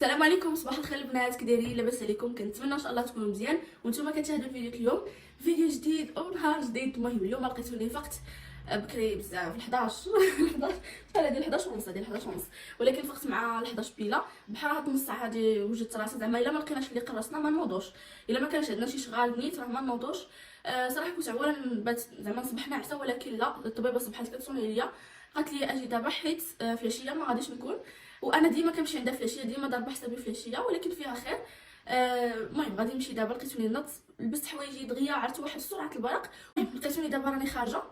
السلام عليكم، صباح الخير البنات. كي دايرين؟ لاباس عليكم؟ كنتمنى ان شاء الله تكونوا مزيان وانتم كتشاهدوا الفيديو اليوم. فيديو جديد او نهار جديد. المهم اليوم لقيتوني فقت بكري بزاف، 11 11 شحال هادي 11 ونص، هادي 11 ونص، ولكن فقت مع 11 بيله. بحال هاد نص ساعه هادي وجدت راسي زعما الا ما لقيناش اللي قرصنا ما نوضوش، الا ما كانش عندنا شي شغال نيت راه ما نوضوش. صراحه كنت عواله نبات زعما نصبح ناعسه، ولكن لا، الطبيبه صبحات كتصوني ليا قالت لي اجي دابا حيت في العشيه ما غاديش نكون، وانا ديما كنمشي عندها في العشيه، ديما ضاربه حسابي في العشيه، ولكن فيها خير. المهم غادي نمشي دابا. لقيتوني نط لبست حوايجي دغيا، عرفت واحد سرعه البرق. المهم لقيتوني دابا راني خارجه.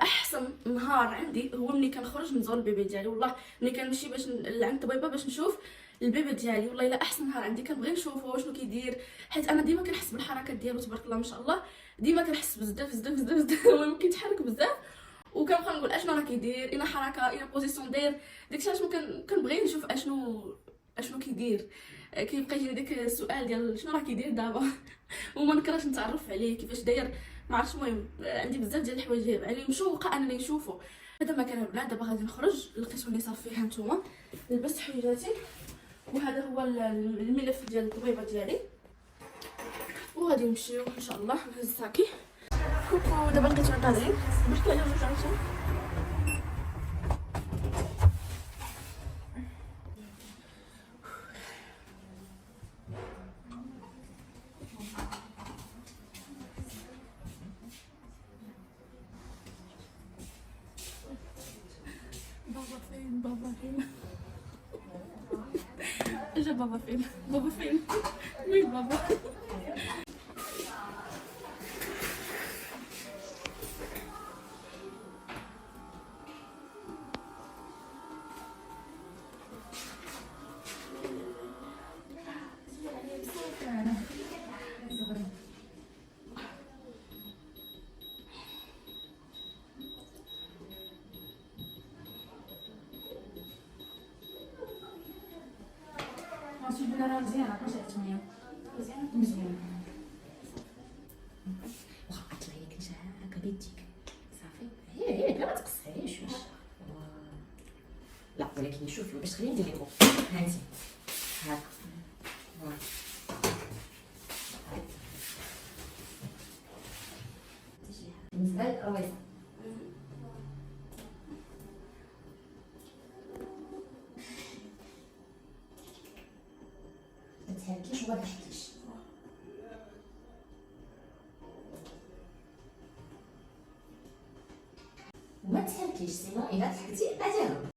احسن نهار عندي هو ملي كنخرج نزور البيبي ديالي، والله ملي كنمشي باش لعند الطبيبه باش نشوف البيبي ديالي، والله الا احسن نهار عندي. كنبغي نشوفه واشنو كيدير، حيت انا ديما كنحس بالحركات ديالو تبارك الله ما شاء الله، ديما كنحس بزاف بزاف بزاف بزاف. المهم كيتحرك بزاف وكنبقى نقول اشنو راه كيدير، اين حركه اين بوزيسيون داير. داكشي علاش كنبغي نشوف اشنو كيدير. كيبقى يجيني داك السؤال ديال شنو راه كيدير دابا. وما نكرهش نتعرف عليه كيفاش داير، ما عرفتش. المهم عندي بزاف ديال الحوايج يعني مشوقه انني نشوفو. هذا ما كان البنات. دابا غادي نخرج، لقيتوني صافي ها نتوما لبست حويجاتي، وهذا هو الملف ديال الطبيبه ديالي، وغادي نمشيو ان شاء الله. نهز الساكي. كوكو، دابا لقيتونا طالعين باش كنعملو جونسون. بابا فين؟ بابا فين؟ اجا بابا فين؟ بابا فين؟ وين بابا؟ شوف بلا راه مزيانه كلشي عتمية مزيانه واخا قالت لها هي كنت هكا بيديك صافي هي بلا ما تقصيش واش لا ولكن شوفي باش تخليني ندير لكم هانتي هاكا فوالا بالنسبه للرويصه ما تهلكيش وما تضحكيش وما تهلكيش، سينو الا ضحكتي غادي نهرب.